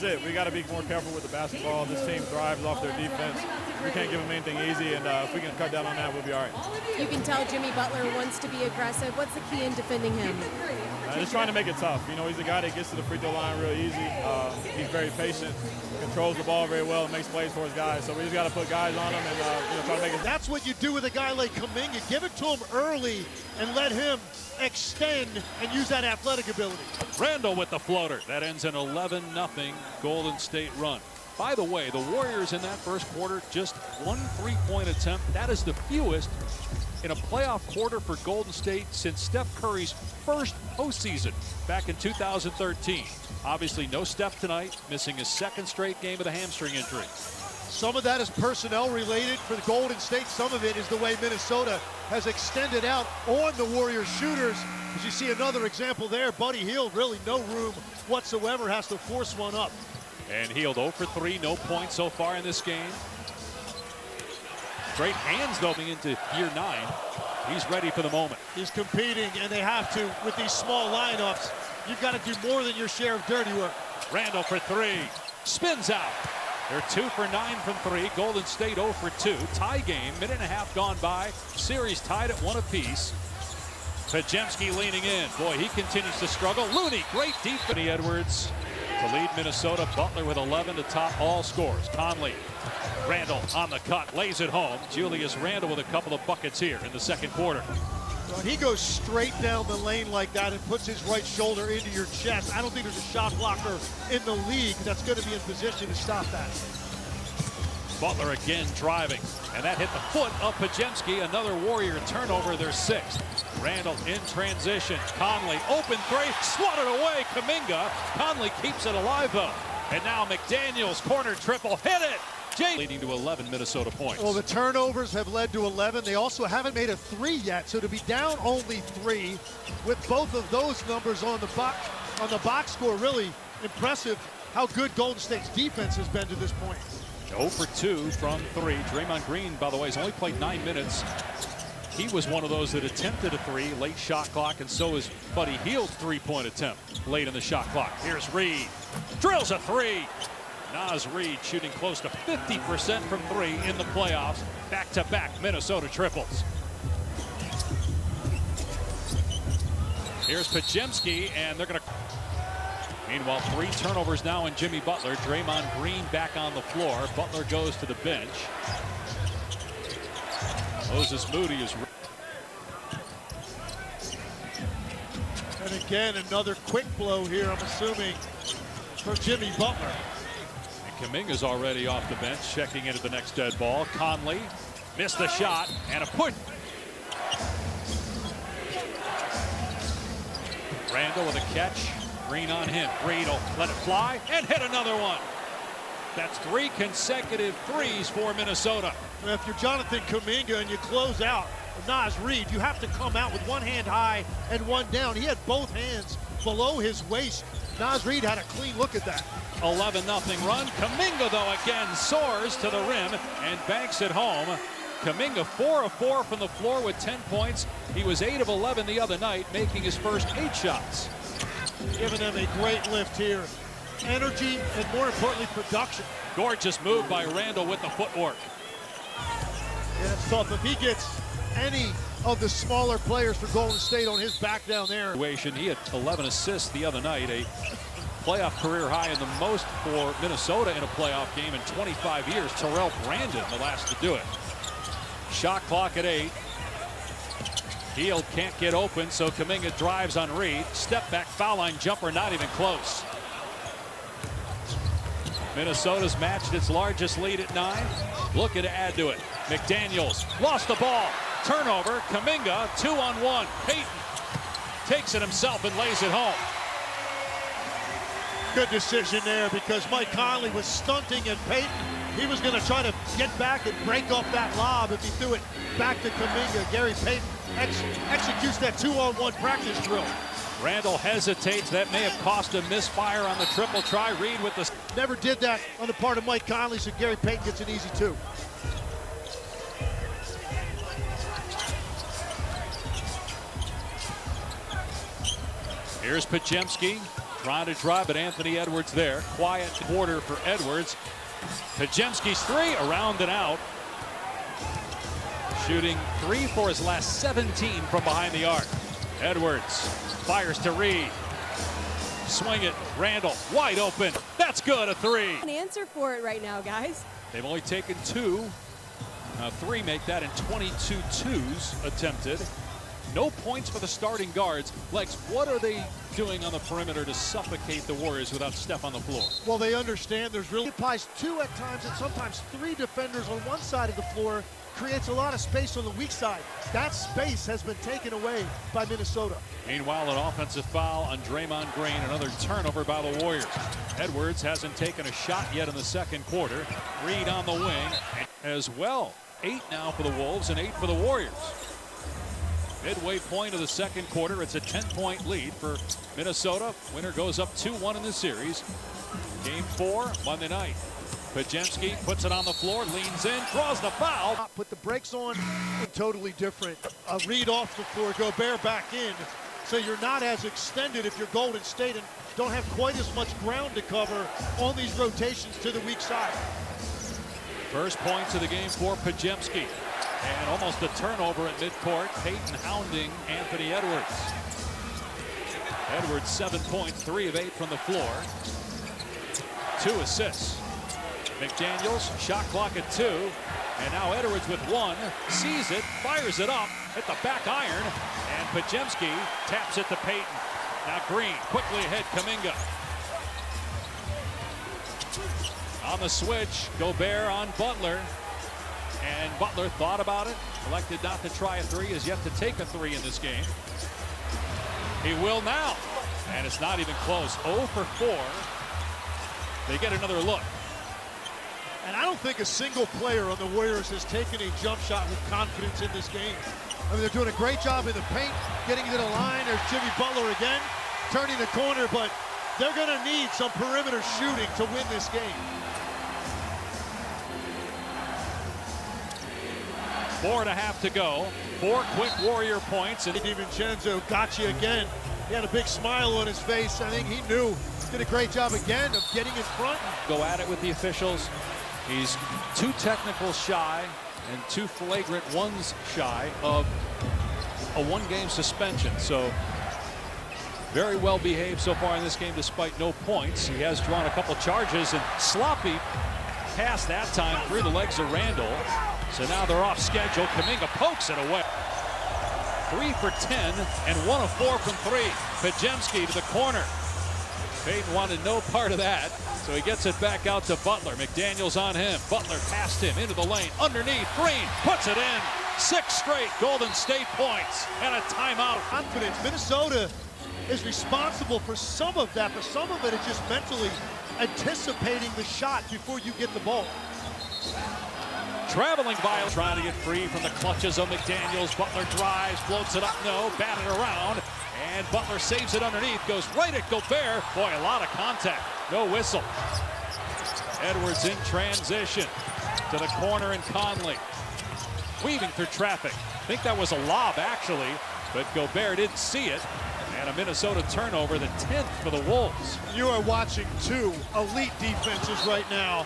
that's it. We got to be more careful with the basketball. This team thrives off their defense. We can't give them anything easy, and if we can cut down on that, we'll be all right. You can tell Jimmy Butler wants to be aggressive. What's the key in defending him? Just trying to make it tough. You know, he's a guy that gets to the free throw line real easy. He's very patient, controls the ball very well, and makes plays for his guys. So we just got to put guys on him and try to make it. That's what you do with a guy like Kaminga. Give it to him early and let him extend and use that athletic ability. Randall with the floater. That ends an 11-0 Golden State run. By the way, the Warriors in that first quarter, just 1 3-point attempt. That is the fewest in a playoff quarter for Golden State since Steph Curry's first postseason back in 2013. Obviously, no Steph tonight, missing his second straight game with a hamstring injury. Some of that is personnel related for the Golden State. Some of it is the way Minnesota has extended out on the Warriors shooters. As you see another example there, Buddy Hield, really no room whatsoever, has to force one up. And Hield 0 for 3, no points so far in this game. Great hands going into year 9. He's ready for the moment. He's competing, and they have to with these small lineups. You've got to do more than your share of dirty work. Randall for 3, spins out. They're 2 for 9 from 3. Golden State 0 for 2. Tie game, minute and a half gone by. Series tied at 1 apiece. Pajemski leaning in. Boy, he continues to struggle. Looney, great defense. Edwards to lead Minnesota. Butler with 11 to top all scores. Conley, Randall on the cut, lays it home. Julius Randle with a couple of buckets here in the second quarter. When he goes straight down the lane like that and puts his right shoulder into your chest, I don't think there's a shot blocker in the league that's going to be in position to stop that. Butler again driving, and that hit the foot of Pajemski. Another Warrior turnover, their 6th. Randall in transition. Conley, open three, swatted away. Kaminga. Conley keeps it alive, though. And now McDaniels, corner triple, hit it. Leading to 11 Minnesota points. Well, the turnovers have led to 11. They also haven't made a 3 yet, so to be down only 3 with both of those numbers on the box score, really impressive how good Golden State's defense has been to this point. 0 for 2 from 3. Draymond Green, by the way, has only played 9 minutes. He was one of those that attempted a 3, late shot clock, and so is Buddy Hield's 3-point attempt late in the shot clock. Here's Reed, drills a 3. Naz Reid shooting close to 50% from 3 in the playoffs. Back-to-back Minnesota triples. Here's Pajemski, and they're going to... Meanwhile, 3 turnovers now in Jimmy Butler. Draymond Green back on the floor. Butler goes to the bench. Moses Moody is... And again, another quick blow here, I'm assuming, for Jimmy Butler. Kaminga's already off the bench, checking into the next dead ball. Conley missed the shot, and a push. Randall with a catch. Green on him. Reed will let it fly and hit another one. That's 3 consecutive threes for Minnesota. Now, if you're Jonathan Kaminga and you close out Naz Reid, you have to come out with one hand high and one down. He had both hands below his waist. Naz Reid had a clean look at that. 11-0 run. Kaminga, though, again soars to the rim and banks it home. Kaminga 4 of 4 from the floor with 10 points. He was 8 of 11 the other night, making his first 8 shots. Giving them a great lift here. Energy and, more importantly, production. Gorgeous move by Randall with the footwork. Yeah, it's tough. If he gets any of the smaller players for Golden State on his back down there. He had 11 assists the other night, a playoff career high and the most for Minnesota in a playoff game in 25 years. Terrell Brandon, the last to do it. Shot clock at 8. Hield can't get open, so Kaminga drives on Reed. Step back, foul line jumper, not even close. Minnesota's matched its largest lead at 9. Looking to add to it. McDaniels lost the ball. Turnover. Kaminga 2-on-1. Payton takes it himself and lays it home. Good decision there because Mike Conley was stunting at Payton. He was going to try to get back and break off that lob if he threw it back to Kaminga. Gary Payton executes that 2-on-1 practice drill. Randall hesitates. That may have cost him misfire on the triple try. Reed with the... Never did that on the part of Mike Conley, so Gary Payton gets an easy 2. Here's Pajemski. Trying to drive, but Anthony Edwards there. Quiet quarter for Edwards. Pajemski's three, around and out. Shooting 3 for his last 17 from behind the arc. Edwards fires to Reed. Swing it, Randall, wide open. That's good, a three. An answer for it right now, guys. They've only taken 2. 3 make that in 22 twos attempted. No points for the starting guards. Lex, what are they doing on the perimeter to suffocate the Warriors without Steph on the floor? Well, they understand there's really occupies 2 at times and sometimes 3 defenders on one side of the floor. Creates a lot of space on the weak side. That space has been taken away by Minnesota. Meanwhile, an offensive foul on Draymond Green, another turnover by the Warriors. Edwards hasn't taken a shot yet in the second quarter. Reed on the wing as well. 8 now for the Wolves and 8 for the Warriors. Midway point of the second quarter, it's a 10-point lead for Minnesota. Winner goes up 2-1 in the series. Game 4, Monday night. Pajemski puts it on the floor, leans in, draws the foul. Put the brakes on, totally different. A Reed off the floor, Gobert back in. So you're not as extended if you're Golden State and don't have quite as much ground to cover on these rotations to the weak side. First points of the game for Pajemski. And almost a turnover at midcourt. Payton hounding Anthony Edwards. Edwards 7 points, 3 of 8 from the floor. 2 assists. McDaniels, shot clock at 2. And now Edwards with 1, sees it, fires it up at the back iron. And Pajemski taps it to Payton. Now Green, quickly ahead, Kaminga. On the switch, Gobert on Butler. And Butler thought about it, elected not to try a 3, has yet to take a 3 in this game. He will now. And it's not even close. 0 for 4. They get another look. And I don't think a single player on the Warriors has taken a jump shot with confidence in this game. I mean, they're doing a great job in the paint, getting to the line. There's Jimmy Butler again, turning the corner, but they're going to need some perimeter shooting to win this game. 4.5 to go. 4 quick Warrior points. And DiVincenzo got you again. He had a big smile on his face. I think he knew. Did a great job again of getting in front. Go at it with the officials. He's 2 technicals shy and 2 flagrant ones shy of a 1-game suspension. So very well behaved so far in this game despite no points. He has drawn a couple charges and sloppy pass that time through the legs of Randall. So now they're off schedule. Kaminga pokes it away. 3 for 10 and 1 of 4 from 3. Pajemski to the corner. Payton wanted no part of that, so he gets it back out to Butler. McDaniels on him. Butler past him into the lane. Underneath, Green puts it in. 6 straight Golden State points and a timeout. Confidence. Minnesota is responsible for some of that, but some of it is just mentally anticipating the shot before you get the ball. Traveling by, trying to get free from the clutches of McDaniels. Butler drives, floats it up, no, batted around. And Butler saves it underneath, goes right at Gobert. Boy, a lot of contact, no whistle. Edwards in transition to the corner and Conley. Weaving through traffic. I think that was a lob actually, but Gobert didn't see it. And a Minnesota turnover, the 10th for the Wolves. You are watching 2 elite defenses right now.